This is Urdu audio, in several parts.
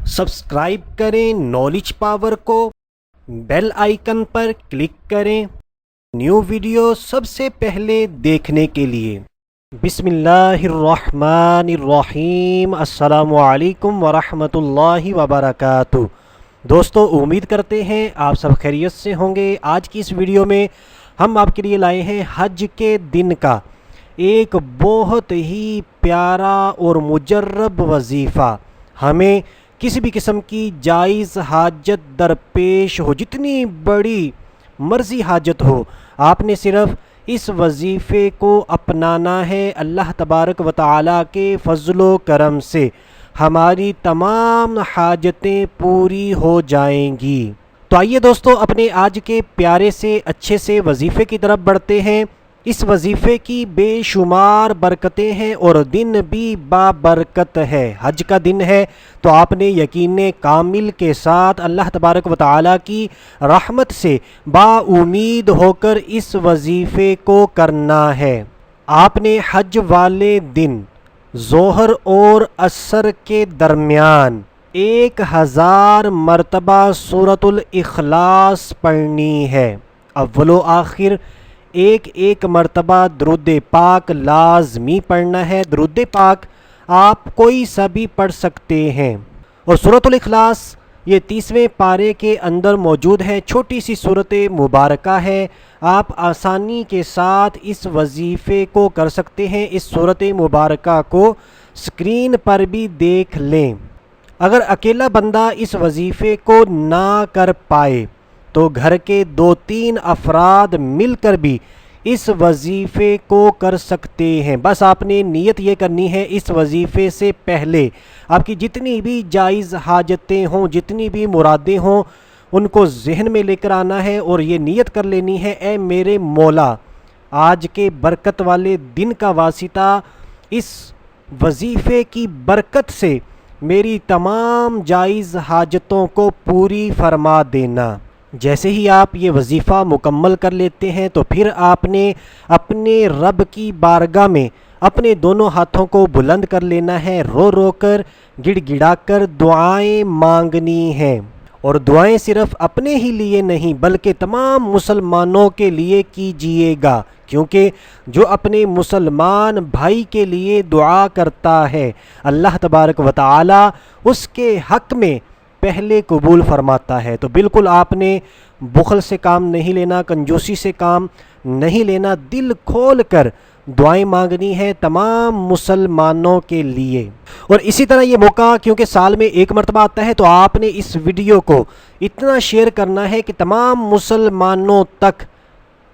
سبسکرائب کریں نالج پاور کو، بیل آئیکن پر کلک کریں نیو ویڈیو سب سے پہلے دیکھنے کے لیے۔ بسم اللہ الرحمن الرحیم۔ السلام علیکم ورحمۃ اللہ وبرکاتہ۔ دوستو، امید کرتے ہیں آپ سب خیریت سے ہوں گے۔ آج کی اس ویڈیو میں ہم آپ کے لیے لائے ہیں حج کے دن کا ایک بہت ہی پیارا اور مجرب وظیفہ۔ ہمیں کسی بھی قسم کی جائز حاجت درپیش ہو، جتنی بڑی مرضی حاجت ہو، آپ نے صرف اس وظیفے کو اپنانا ہے۔ اللہ تبارک و تعالیٰ کے فضل و کرم سے ہماری تمام حاجتیں پوری ہو جائیں گی۔ تو آئیے دوستو، اپنے آج کے پیارے سے اچھے سے وظیفے کی طرف بڑھتے ہیں۔ اس وظیفے کی بے شمار برکتیں ہیں اور دن بھی بابرکت ہے۔ حج کا دن ہے تو آپ نے یقین کامل کے ساتھ اللہ تبارک و تعالیٰ کی رحمت سے با امید ہو کر اس وظیفے کو کرنا ہے۔ آپ نے حج والے دن ظہر اور عصر کے درمیان 1000 مرتبہ سورۃ الاخلاص پڑھنی ہے۔ اول و آخر ایک مرتبہ درود پاک لازمی پڑھنا ہے۔ درود پاک آپ کوئی سا بھی پڑھ سکتے ہیں، اور سورۃ الاخلاص یہ 30ویں پارے کے اندر موجود ہے۔ چھوٹی سی سورت مبارکہ ہے، آپ آسانی کے ساتھ اس وظیفے کو کر سکتے ہیں۔ اس سورت مبارکہ کو اسکرین پر بھی دیکھ لیں۔ اگر اکیلا بندہ اس وظیفے کو نہ کر پائے تو گھر کے 2-3 افراد مل کر بھی اس وظیفے کو کر سکتے ہیں۔ بس آپ نے نیت یہ کرنی ہے، اس وظیفے سے پہلے آپ کی جتنی بھی جائز حاجتیں ہوں، جتنی بھی مرادیں ہوں، ان کو ذہن میں لے کر آنا ہے اور یہ نیت کر لینی ہے، اے میرے مولا، آج کے برکت والے دن کا واسطہ اس وظیفے کی برکت سے میری تمام جائز حاجتوں کو پوری فرما دینا۔ جیسے ہی آپ یہ وظیفہ مکمل کر لیتے ہیں تو پھر آپ نے اپنے رب کی بارگاہ میں اپنے دونوں ہاتھوں کو بلند کر لینا ہے، رو رو کر، گڑ گڑا کر دعائیں مانگنی ہیں۔ اور دعائیں صرف اپنے ہی لیے نہیں بلکہ تمام مسلمانوں کے لیے کیجئے گا، کیونکہ جو اپنے مسلمان بھائی کے لیے دعا کرتا ہے اللہ تبارک و تعالی اس کے حق میں پہلے قبول فرماتا ہے۔ تو بالکل آپ نے بخل سے کام نہیں لینا، کنجوسی سے کام نہیں لینا، دل کھول کر دعائیں مانگنی ہے تمام مسلمانوں کے لیے۔ اور اسی طرح یہ موقع کیونکہ سال میں ایک مرتبہ آتا ہے تو آپ نے اس ویڈیو کو اتنا شیئر کرنا ہے کہ تمام مسلمانوں تک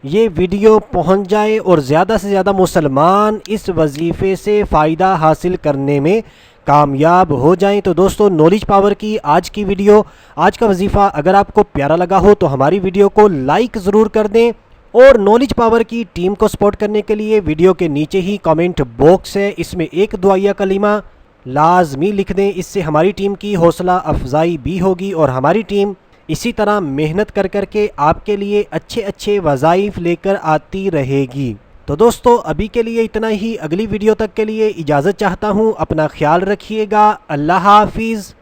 یہ ویڈیو پہنچ جائے اور زیادہ سے زیادہ مسلمان اس وظیفے سے فائدہ حاصل کرنے میں کامیاب ہو جائیں۔ تو دوستو، نالج پاور کی آج کی ویڈیو، آج کا وظیفہ اگر آپ کو پیارا لگا ہو تو ہماری ویڈیو کو لائک ضرور کر دیں، اور نالج پاور کی ٹیم کو سپورٹ کرنے کے لیے ویڈیو کے نیچے ہی کامنٹ باکس ہے، اس میں ایک دعائیہ کلمہ لازمی لکھ دیں۔ اس سے ہماری ٹیم کی حوصلہ افزائی بھی ہوگی اور ہماری ٹیم اسی طرح محنت کر کے آپ کے لیے اچھے وظائف لے کر آتی رہے گی۔ تو دوستو، ابھی کے لیے اتنا ہی، اگلی ویڈیو تک کے لیے اجازت چاہتا ہوں۔ اپنا خیال رکھیے گا، اللہ حافظ۔